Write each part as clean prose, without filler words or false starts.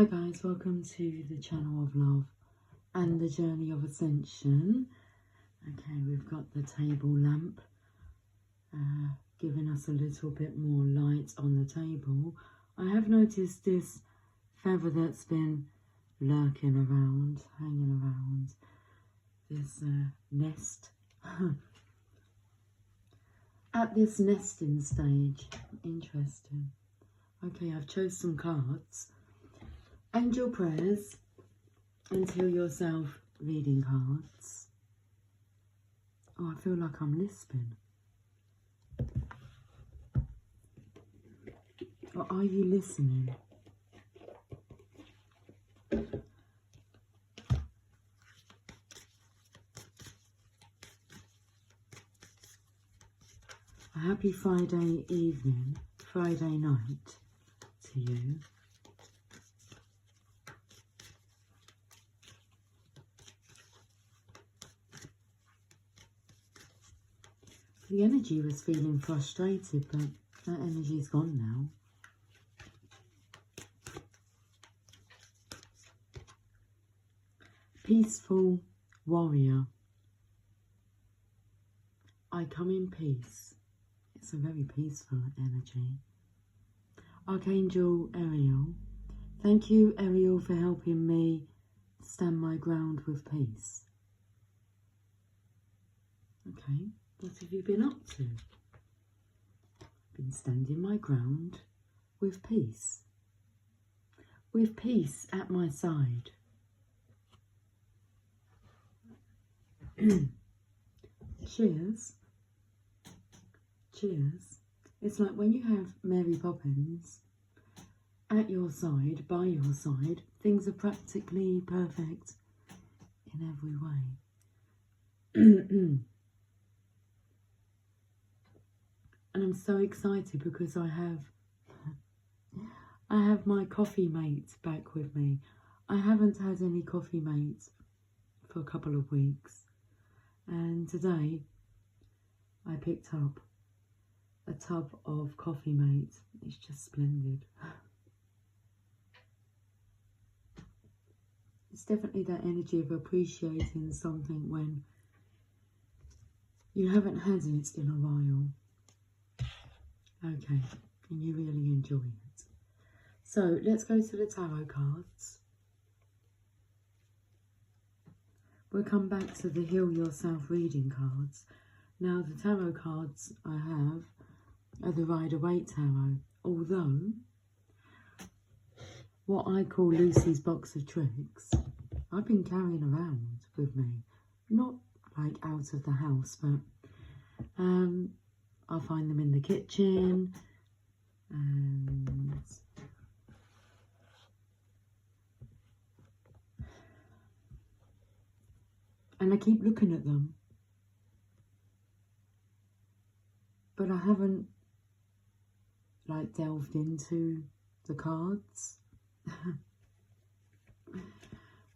Hi guys, welcome to the channel of love and the journey of ascension. Okay, we've got the table lamp giving us a little bit more light on the table. I have noticed this feather that's been lurking around, hanging around this nest. At this nesting stage. Interesting. Okay, I've chose some cards. Angel prayers and heal yourself reading cards. Oh, I feel like I'm lisping. Or are you listening? A happy Friday evening, Friday night to you. The energy was feeling frustrated, but that energy's gone now. Peaceful warrior. I come in peace. It's a very peaceful energy. Archangel Ariel. Thank you, Ariel, for helping me stand my ground with peace. Okay, what have you been up to? Been standing my ground with peace. With peace at my side. Cheers. Cheers. It's like when you have Mary Poppins at your side, by your side, things are practically perfect in every way. And I'm so excited because I have my coffee mate back with me. I haven't had any coffee mates for a couple of weeks. And today I picked up a tub of coffee mate. It's just splendid. It's definitely that energy of appreciating something when you haven't had it in a while. Okay, and you really enjoy it. So let's go to the tarot cards. We'll come back to the Heal Yourself reading cards. Now the tarot cards I have are the Rider-Waite Tarot. Although, what I call Lucy's Box of Tricks, I've been carrying around with me. Not like out of the house, but I find them in the kitchen, and I keep looking at them, but I haven't like delved into the cards.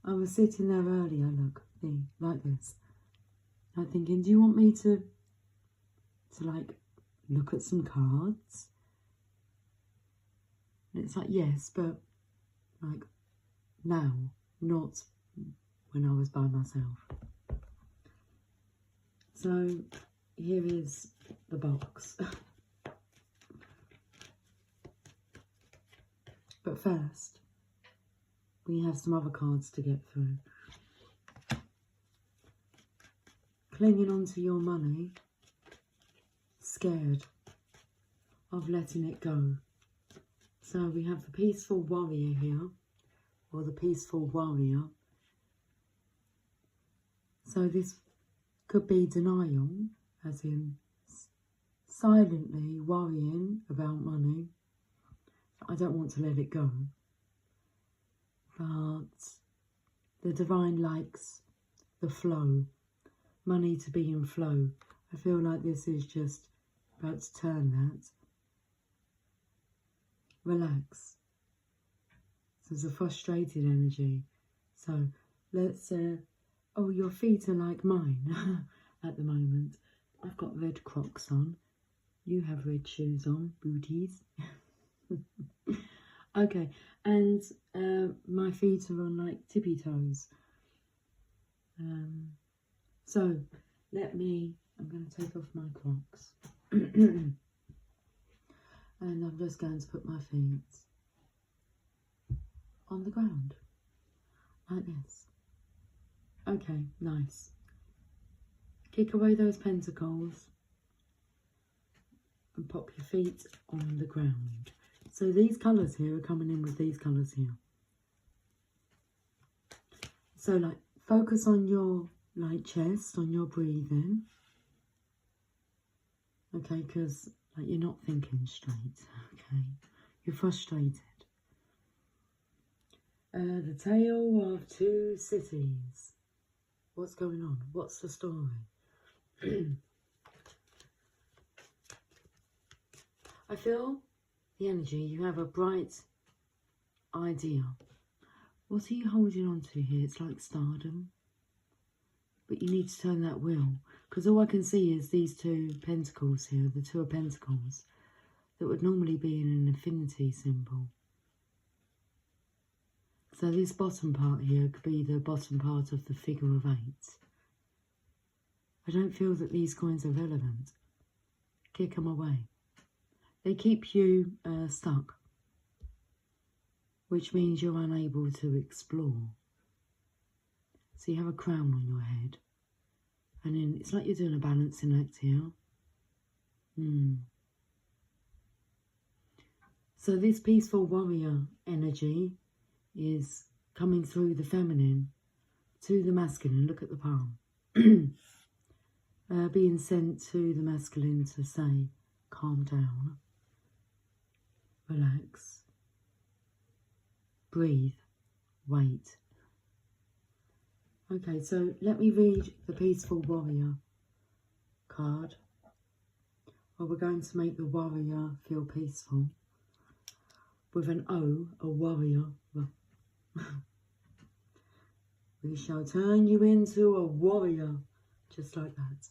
I was sitting there earlier, look, like this. I'm thinking, do you want me to like look at some cards? And it's like, yes, but like now, not when I was by myself. So here is the box. But first, we have some other cards to get through. Clinging on to your money, scared of letting it go. So we have the Peaceful Warrior here, or the Peaceful Warrior. So this could be denial, as in silently worrying about money. I don't want to let it go. But the divine likes the flow, money to be in flow. I feel like this is just about to turn that. Relax. So there's a frustrated energy. So let's, oh, your feet are like mine at the moment. I've got red Crocs on. You have red shoes on, booties. Okay, and my feet are on like tippy toes. So I'm going to take off my Crocs. And I'm just going to put my feet on the ground, like this. Okay, nice. Kick away those pentacles and pop your feet on the ground. So these colours here are coming in with these colours here. So like focus on your like chest, on your breathing. Okay, because like you're not thinking straight. Okay, you're frustrated. The Tale of Two Cities. What's going on? What's the story? I feel the energy. You have a bright idea. What are you holding on to here? It's like stardom. But you need to turn that wheel. Because all I can see is these two pentacles here. The Two of Pentacles. That would normally be in an infinity symbol. So this bottom part here could be the bottom part of the figure of 8. I don't feel that these coins are relevant. Kick them away. They keep you stuck, which means you're unable to explore. So you have a crown on your head, and then it's like you're doing a balancing act here. So this peaceful warrior energy is coming through the feminine to the masculine. Look at the palm. Being sent to the masculine to say, calm down, relax, breathe, wait. Okay, so let me read the Peaceful Warrior card. Well, we're going to make the warrior feel peaceful. With an O, a warrior. We shall turn you into a warrior. Just like that.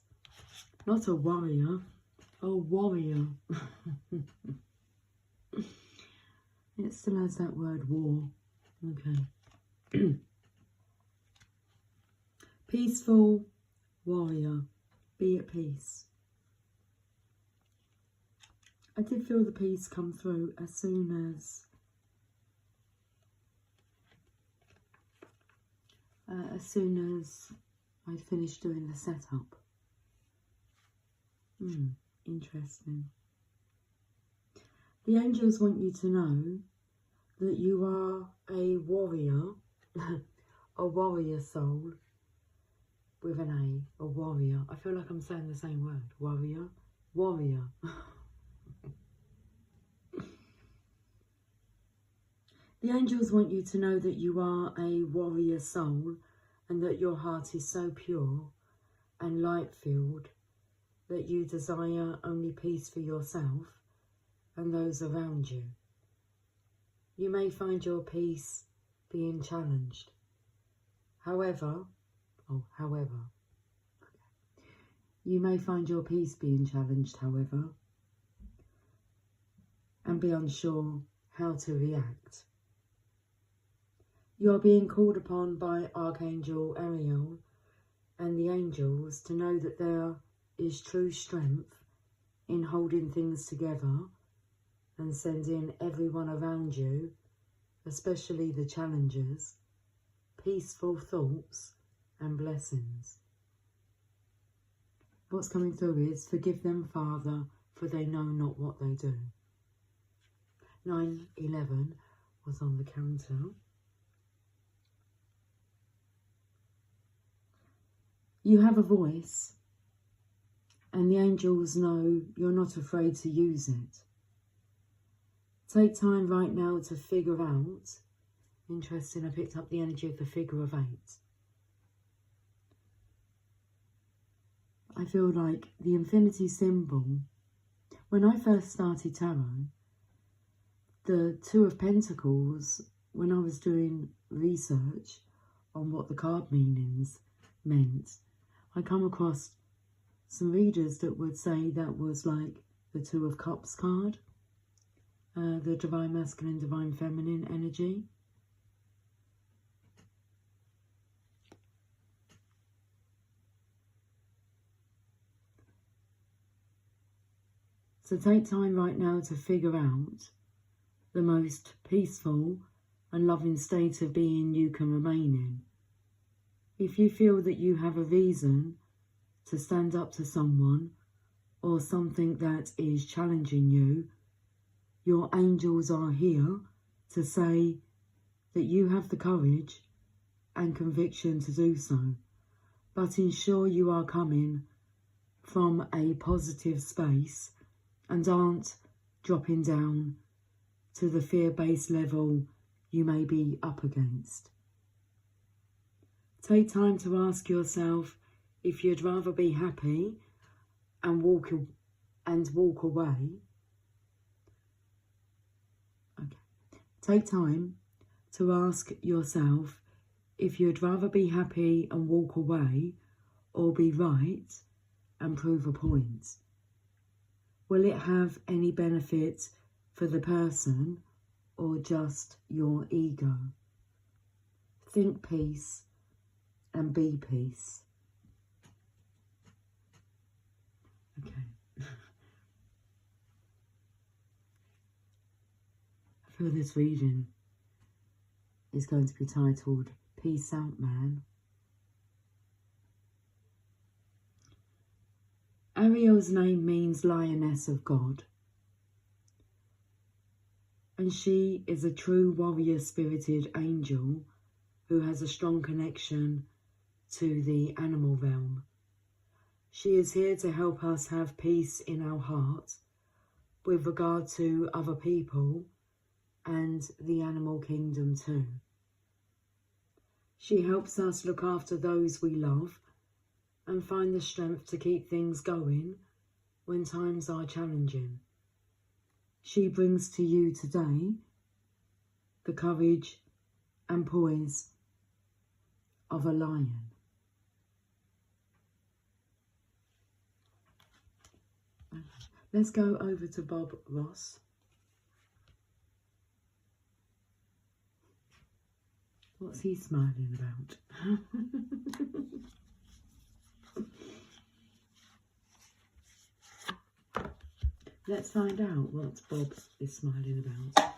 Not a warrior, a warrior. It still has that word war. Okay. Peaceful warrior. Be at peace. I did feel the peace come through as soon as I'd finished doing the setup. Interesting. The angels want you to know that you are a warrior, a warrior soul with an A warrior. I feel like I'm saying the same word, warrior, warrior. The angels want you to know that you are a warrior soul and that your heart is so pure and light-filled that you desire only peace for yourself and those around you. You may find your peace being challenged. However, you may find your peace being challenged, however, and be unsure how to react. You are being called upon by Archangel Ariel and the angels to know that there is true strength in holding things together and sending everyone around you, especially the challengers, peaceful thoughts and blessings. What's coming through is, forgive them, Father, for they know not what they do. 9/11 was on the counter. You have a voice, and the angels know you're not afraid to use it. Take time right now to figure out. Interesting, I picked up the energy of the figure of 8. I feel like the infinity symbol, when I first started tarot, the Two of Pentacles, when I was doing research on what the card meanings meant, I come across some readers that would say that was like the Two of Cups card. the divine masculine, divine feminine energy. So take time right now to figure out the most peaceful and loving state of being you can remain in. If you feel that you have a reason to stand up to someone or something that is challenging you, your angels are here to say that you have the courage and conviction to do so. But ensure you are coming from a positive space and aren't dropping down to the fear-based level you may be up against. Take time to ask yourself if you'd rather be happy and walk away. Okay. Take time to ask yourself if you'd rather be happy and walk away or be right and prove a point. Will it have any benefit for the person or just your ego? Think peace and be peace. Okay. I feel this reading is going to be titled Peace Out, Man. Ariel's name means Lioness of God, and she is a true warrior-spirited angel who has a strong connection to the animal realm. She is here to help us have peace in our heart with regard to other people and the animal kingdom too. She helps us look after those we love and find the strength to keep things going when times are challenging. She brings to you today the courage and poise of a lion. Let's go over to Bob Ross. What's he smiling about? Let's find out what Bob is smiling about.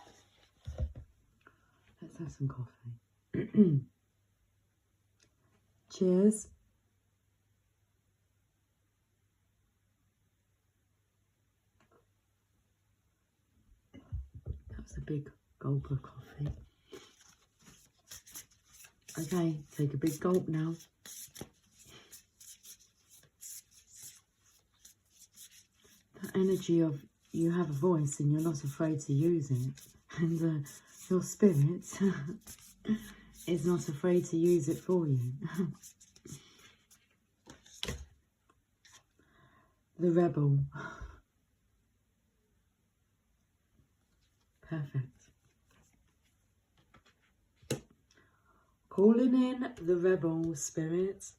Let's have some coffee. Cheers. That was a big gulp of coffee. Okay, take a big gulp now. That energy of you have a voice and you're not afraid to use it, and your spirit is not afraid to use it for you. The rebel. Perfect. Calling in the rebel spirit.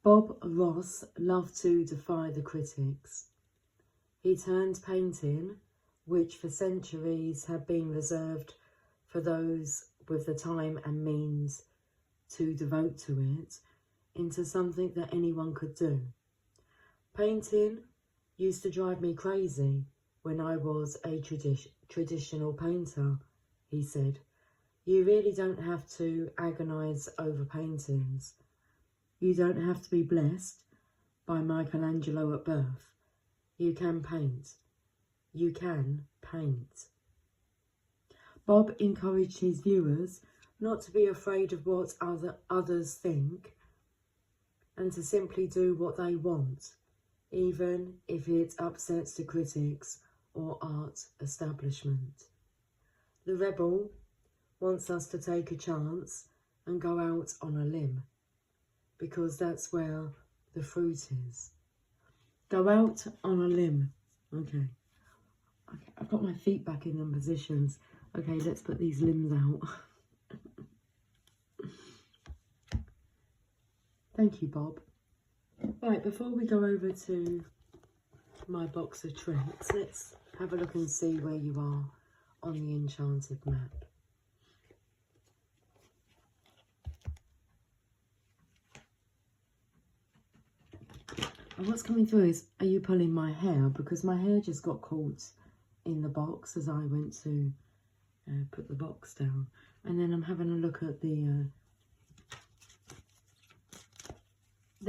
Bob Ross loved to defy the critics. He turned painting, which for centuries had been reserved for those with the time and means to devote to it, into something that anyone could do. Painting used to drive me crazy when I was a traditional painter, he said. You really don't have to agonise over paintings. You don't have to be blessed by Michelangelo at birth. You can paint. You can paint. Bob encouraged his viewers not to be afraid of what others think and to simply do what they want, even if it upsets the critics or art establishment. The rebel wants us to take a chance and go out on a limb, because that's where the fruit is. Go out on a limb. Okay, I've got my feet back in them positions. Okay, let's put these limbs out. Thank you, Bob. Right, before we go over to my box of tricks, let's have a look and see where you are on the enchanted map. And what's coming through is, are you pulling my hair? Because my hair just got caught in the box as I went to put the box down. And then I'm having a look at the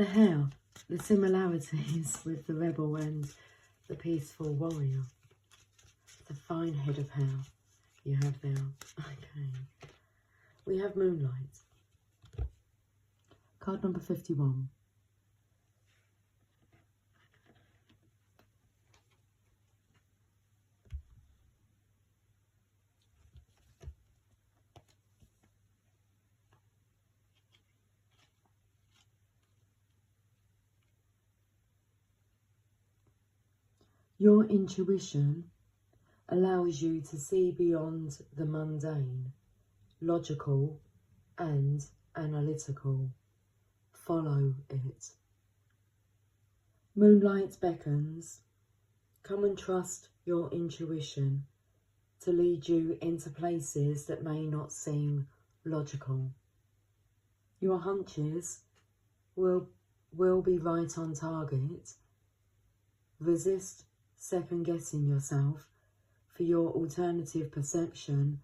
hair, the similarities with the rebel and the peaceful warrior. The fine head of hair you have there. Okay. We have Moonlight. Card number 51. Your intuition allows you to see beyond the mundane, logical and analytical. Follow it. Moonlight beckons. Come and trust your intuition to lead you into places that may not seem logical. Your hunches will be right on target. Resist second-guessing yourself, for your alternative perception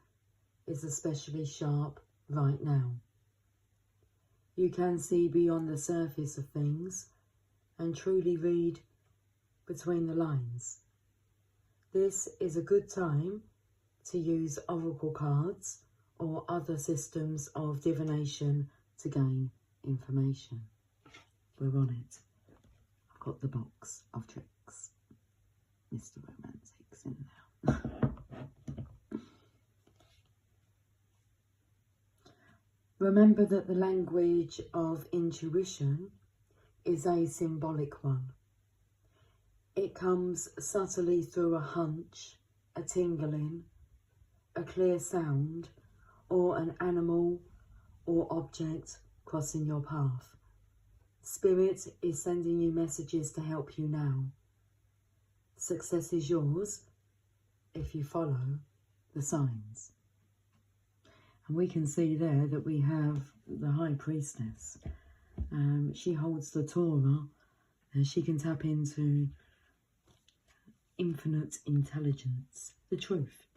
is especially sharp right now. You can see beyond the surface of things and truly read between the lines. This is a good time to use oracle cards or other systems of divination to gain information. We're on it. I've got the box of tricks. Mr. Romantic's in there. Remember that the language of intuition is a symbolic one. It comes subtly through a hunch, a tingling, a clear sound, or an animal or object crossing your path. Spirit is sending you messages to help you now. Success is yours if you follow the signs. And we can see there that we have the High Priestess. She holds the Torah, and she can tap into infinite intelligence, the truth.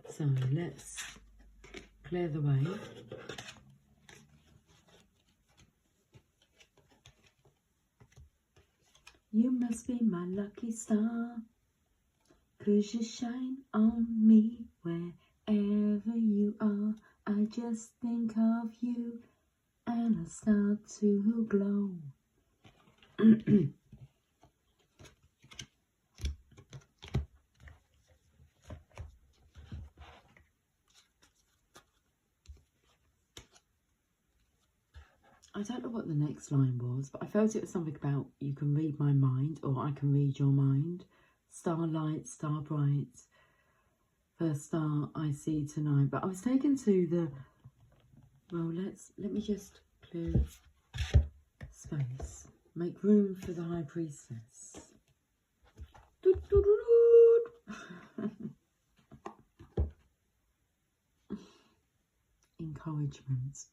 So let's clear the way. You must be my lucky star, 'cause you shine on me wherever you are. I just think of you and I start to glow. I don't know what the next line was, but I felt it was something about you can read my mind, or I can read your mind. Starlight, star bright, first star I see tonight. But I was taken to the, well, let me just clear space. Make room for the High Priestess. Encouragement.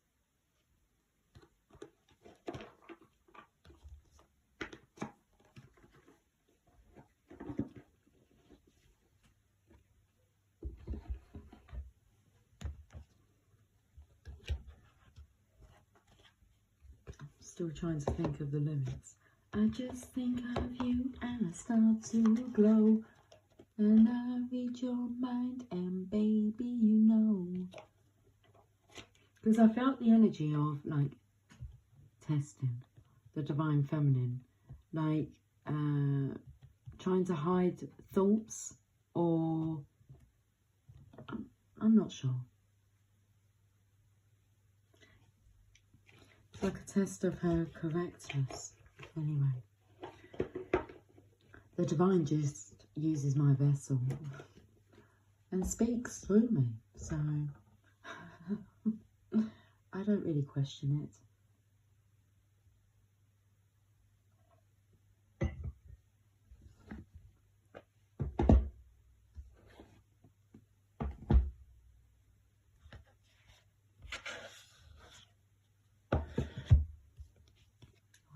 Still trying to think of the lyrics. I just think of you and I start to glow, and I read your mind and baby you know. Because I felt the energy of like testing the divine feminine, like trying to hide thoughts, or I'm not sure. It's like a test of her correctness. Anyway, the divine just uses my vessel and speaks through me, so I don't really question it.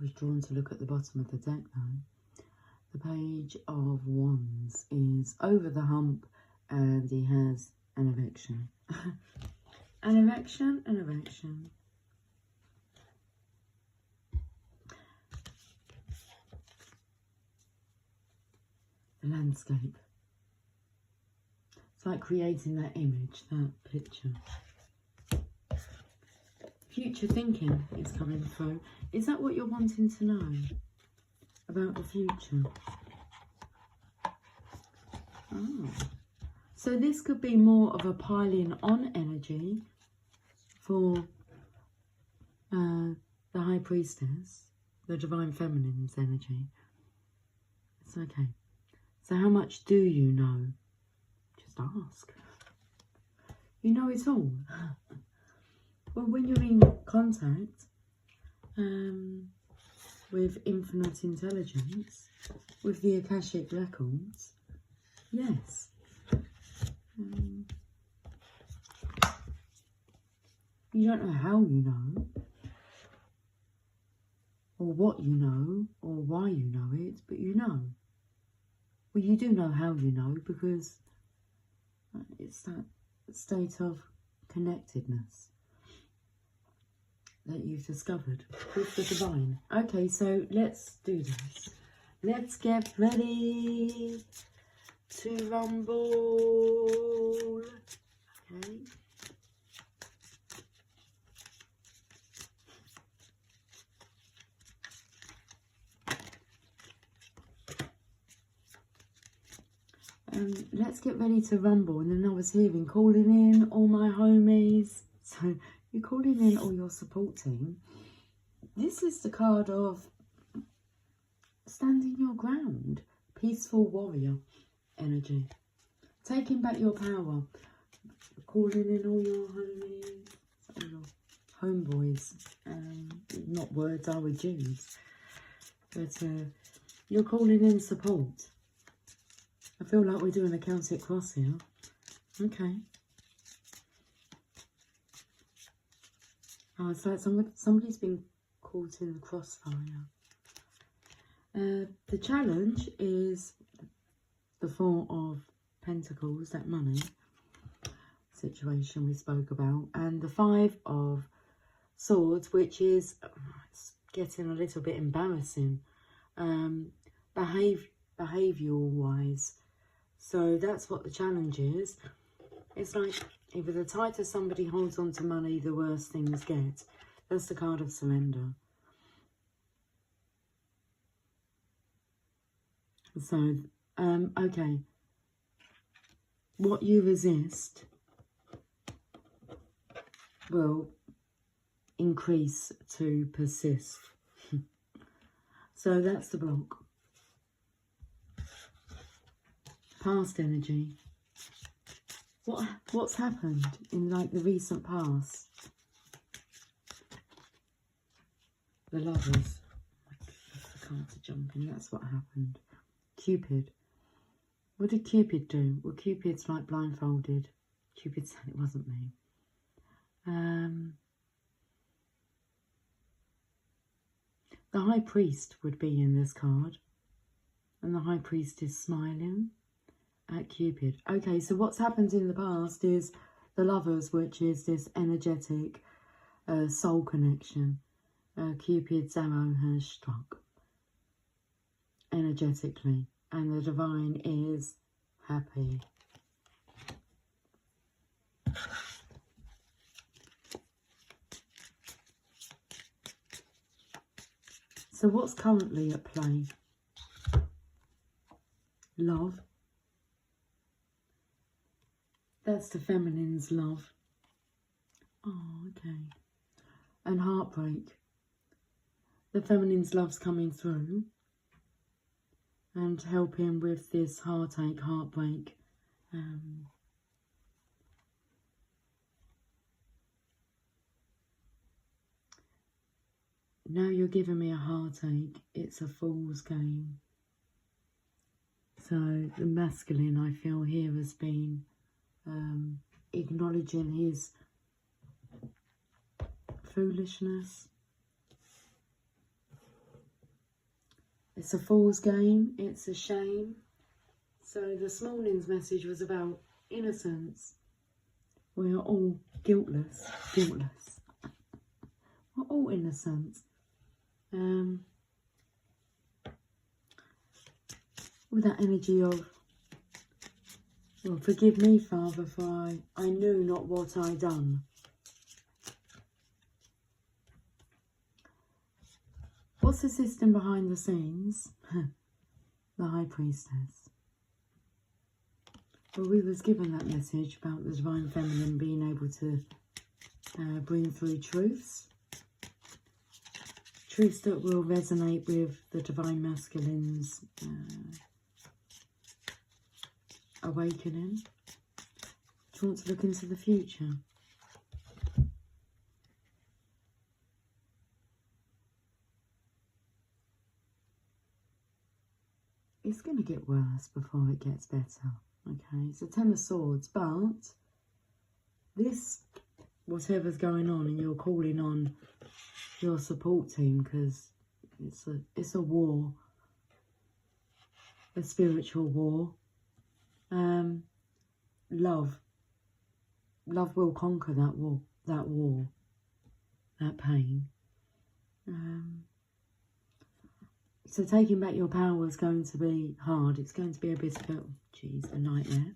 was drawn to look at the bottom of the deck though. The Page of Wands is over the hump and he has an erection. An erection, an erection. The landscape. It's like creating that image, that picture. Future thinking is coming through. Is that what you're wanting to know about the future? Oh. So this could be more of a piling on energy for the High Priestess, the Divine Feminine's energy. It's okay. So how much do you know? Just ask. You know it all. Well, when you're in contact with infinite intelligence, with the Akashic records, yes. You don't know how you know, or what you know, or why you know it, but you know. Well, you do know how you know, because it's that state of connectedness that you've discovered with the divine. Okay, so let's do this. Let's get ready to rumble. Okay. Let's get ready to rumble. And then I was hearing calling in all my homies. So you're calling in all your support team. This is the card of standing your ground. Peaceful warrior energy. Taking back your power. Calling in all your homies. All your homeboys. Not words I would use. But you're calling in support. I feel like we're doing a Celtic cross here. Okay. Oh, it's like somebody's been caught in the crossfire. The challenge is the Four of Pentacles, that money situation we spoke about, and the Five of Swords, which is it's getting a little bit embarrassing, behavioural wise. So that's what the challenge is. It's like, either the tighter somebody holds on to money, the worse things get. That's the card of surrender. So, okay. What you resist will increase to persist. So that's the block. Past energy. What's happened in like the recent past? The Lovers. That's the card to jump in. That's what happened. Cupid. What did Cupid do? Well, Cupid's like blindfolded. Cupid said it wasn't me. The High Priest would be in this card. And the High Priest is smiling at Cupid. Okay, so what's happened in the past is the Lovers, which is this energetic soul connection. Cupid's arrow has struck energetically, and the divine is happy. So what's currently at play? Love. That's the feminine's love. Oh, okay. And heartbreak. The feminine's love's coming through and helping with this heartache, heartbreak. Now you're giving me a heartache. It's a fool's game. So the masculine, I feel here, has been acknowledging his foolishness. It's a fool's game. It's a shame. So this morning's message was about innocence. We are all guiltless. Guiltless. We're all innocent. With that energy of, well, forgive me, Father, for I knew not what I done. What's the system behind the scenes? The High Priestess. Well, we was given that message about the Divine Feminine being able to bring through truths. Truths that will resonate with the Divine Masculine's awakening. Do you want to look into the future? It's going to get worse before it gets better. Okay, it's a Ten of Swords, but this, whatever's going on, and you're calling on your support team because it's a war, a spiritual war. Love will conquer that war, that pain. So taking back your power is going to be hard. It's going to be a bit of a nightmare.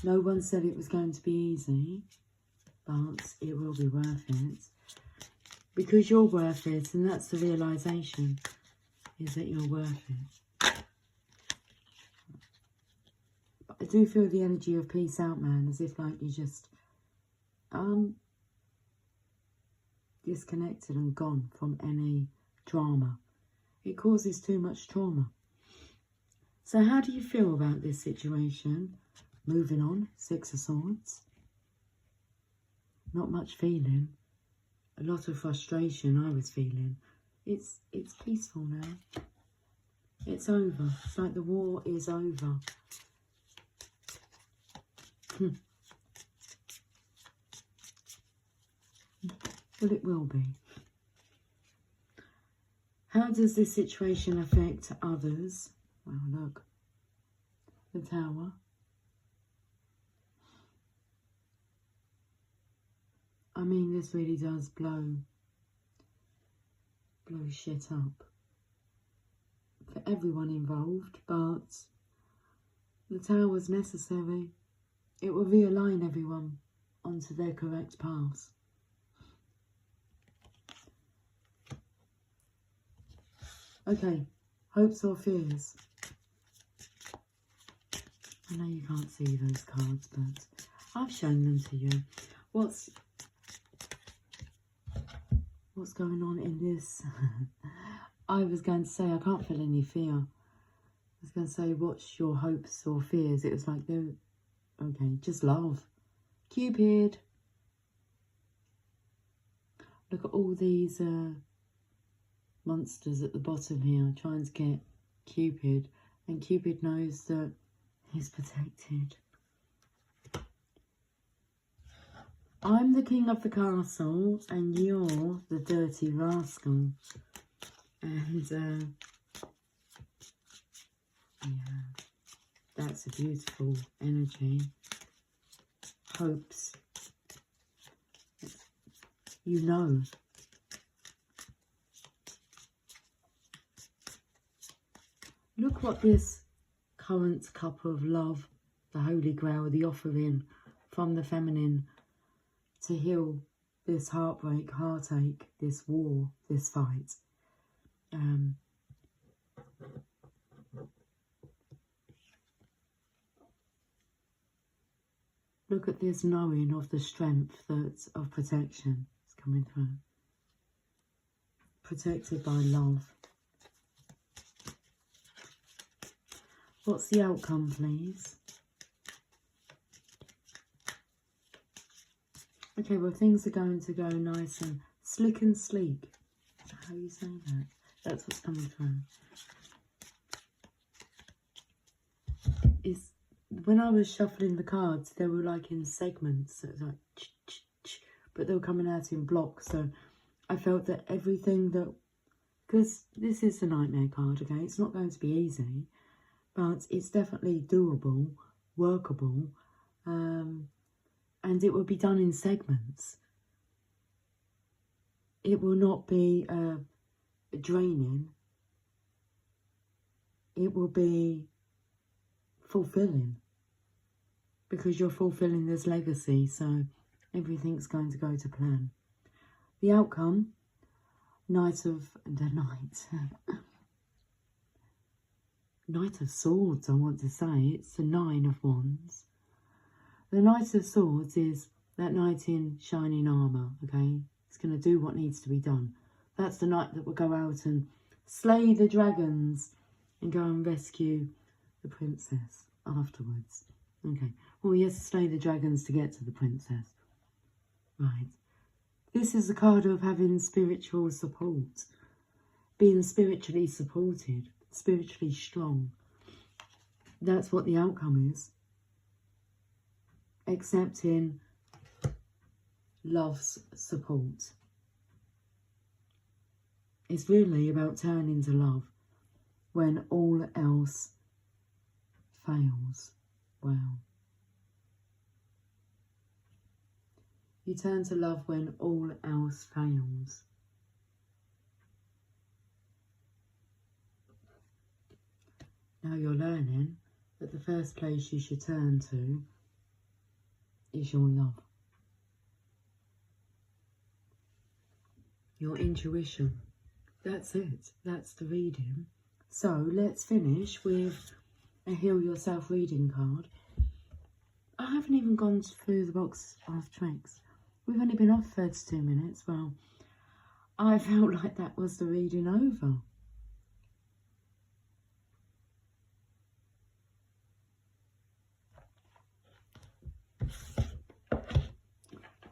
No one said it was going to be easy, but it will be worth it. Because you're worth it, and that's the realisation, is that you're worth it. But I do feel the energy of peace out, man, as if like you just disconnected and gone from any drama. It causes too much trauma. So how do you feel about this situation? Moving on, Six of Swords. Not much feeling. A lot of frustration I was feeling. It's peaceful now. It's over. It's like the war is over. Well, it will be. How does this situation affect others? Well, look. The Tower. I mean, this really does blow shit up for everyone involved, but the Tower's necessary. It will realign everyone onto their correct paths. Okay, hopes or fears? I know you can't see those cards, but I've shown them to you. What's going on in this? I was going to say, I can't feel any fear. I was going to say, what's your hopes or fears? It was like, okay, just love. Cupid. Look at all these monsters at the bottom here trying to get Cupid, and Cupid knows that he's protected. I'm the king of the castle and you're the dirty rascal. And yeah, that's a beautiful energy. Hopes. You know. Look what this current cup of love, the Holy Grail, the offering from the feminine to heal this heartbreak, heartache, this war, this fight. Look at this knowing of the strength that's of protection is coming through. Protected by love. What's the outcome, please? Okay, well, things are going to go nice and slick and sleek. Is that how you say that? That's what's coming through. When I was shuffling the cards, they were like in segments. So it was like, but they were coming out in blocks. So I felt that everything that because this is the Nightmare card, okay? It's not going to be easy, but it's definitely doable, workable, and it will be done in segments. It will not be draining. It will be fulfilling, because you're fulfilling this legacy, so everything's going to go to plan. The outcome, Knight of Swords, I want to say. It's the 9 of Wands. The Knight of Swords is that knight in shining armour, okay? It's going to do what needs to be done. That's the knight that will go out and slay the dragons and go and rescue the princess afterwards. Okay, well, he has to slay the dragons to get to the princess. Right. This is the card of having spiritual support. Being spiritually supported, spiritually strong. That's what the outcome is. Accepting love's support. It's really about turning to love when all else fails. Wow. You turn to love when all else fails. Now you're learning that the first place you should turn to is your love. Your intuition. That's it. That's the reading. So let's finish with a Heal Yourself reading card. I haven't even gone through the box of tricks. We've only been off 32 minutes. Well, I felt like that was the reading over.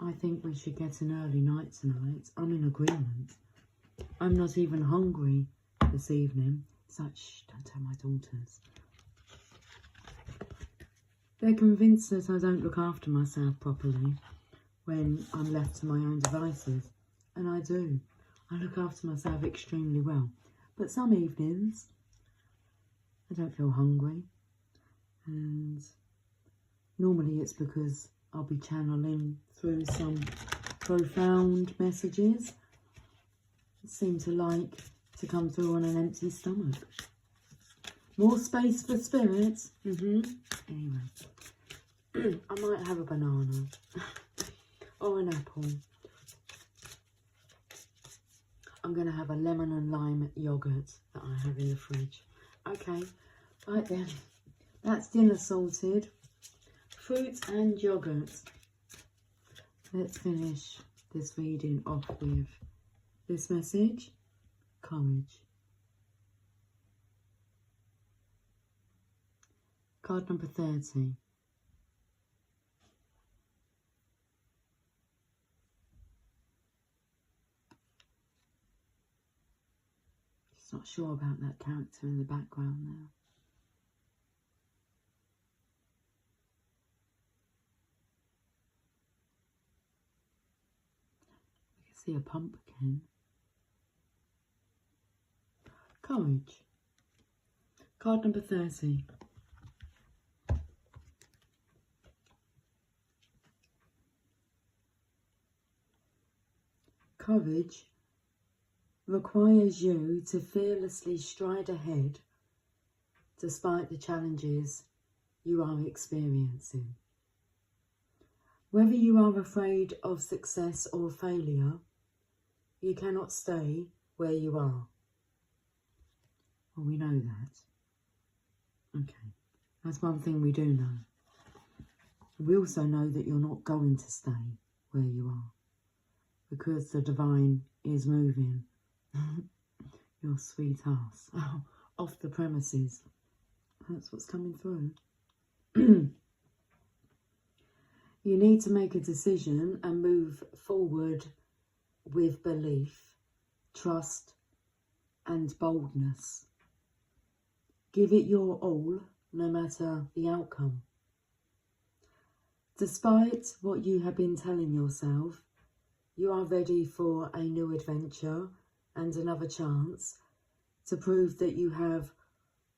I think we should get an early night tonight. I'm in agreement. I'm not even hungry this evening. Such, don't tell my daughters. They're convinced that I don't look after myself properly when I'm left to my own devices. And I do. I look after myself extremely well. But some evenings, I don't feel hungry. And normally it's because I'll be channeling through some profound messages that seem to like to come through on an empty stomach. More space for spirit. Anyway, I might have a banana or an apple. I'm going to have a lemon and lime yogurt that I have in the fridge. Okay, right then. That's dinner sorted. Fruit and yogurt. Let's finish this reading off with this message. Courage. Card number 30. Just not sure about that character in the background now. I can see a pumpkin. Courage. Card number 30. Courage requires you to fearlessly stride ahead despite the challenges you are experiencing. Whether you are afraid of success or failure, you cannot stay where you are. Well, we know that. Okay, that's one thing we do know. We also know that you're not going to stay where you are, because the divine is moving your sweet ass off the premises. That's what's coming through. You need to make a decision and move forward with belief, trust and boldness. Give it your all, no matter the outcome. Despite what you have been telling yourself, you are ready for a new adventure and another chance to prove that you have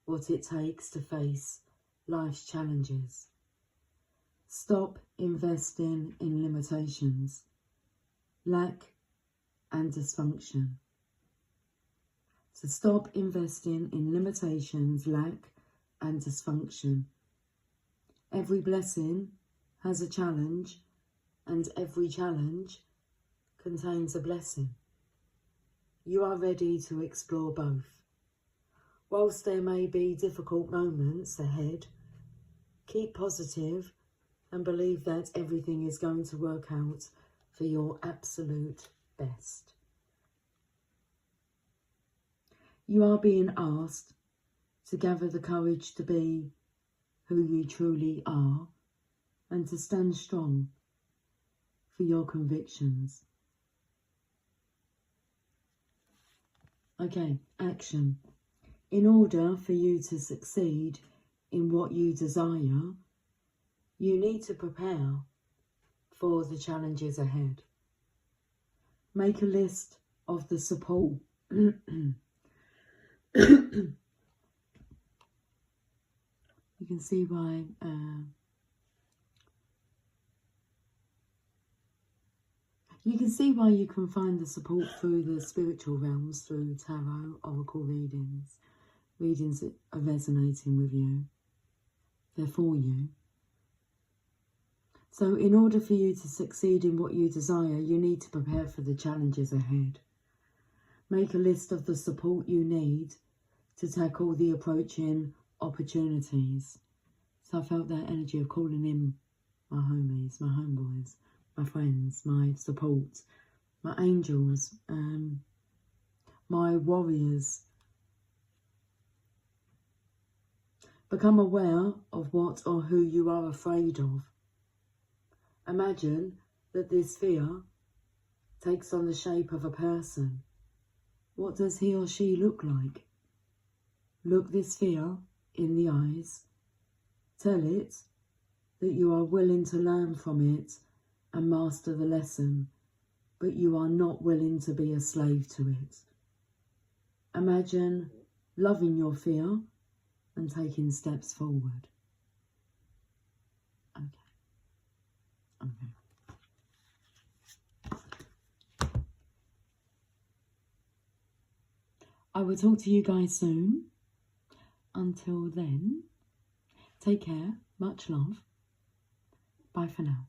what it takes to face life's challenges. Stop investing in limitations, lack and dysfunction. So stop investing in limitations, lack and dysfunction. Every blessing has a challenge, and every challenge contains a blessing. You are ready to explore both. Whilst there may be difficult moments ahead, keep positive and believe that everything is going to work out for your absolute best. You are being asked to gather the courage to be who you truly are and to stand strong for your convictions. Okay, action. In order for you to succeed in what you desire, you need to prepare for the challenges ahead. Make a list of the support. You can see why you can find the support through the spiritual realms, through tarot, oracle readings that are resonating with you. They're for you. So in order for you to succeed in what you desire, you need to prepare for the challenges ahead. Make a list of the support you need to tackle the approaching opportunities. So I felt that energy of calling in my homies, my homeboys, my friends, my support, my angels, my warriors. Become aware of what or who you are afraid of. Imagine that this fear takes on the shape of a person. What does he or she look like? Look this fear in the eyes. Tell it that you are willing to learn from it and master the lesson, but you are not willing to be a slave to it. Imagine loving your fear and taking steps forward. Okay. I will talk to you guys soon. Until then, take care, much love. Bye for now.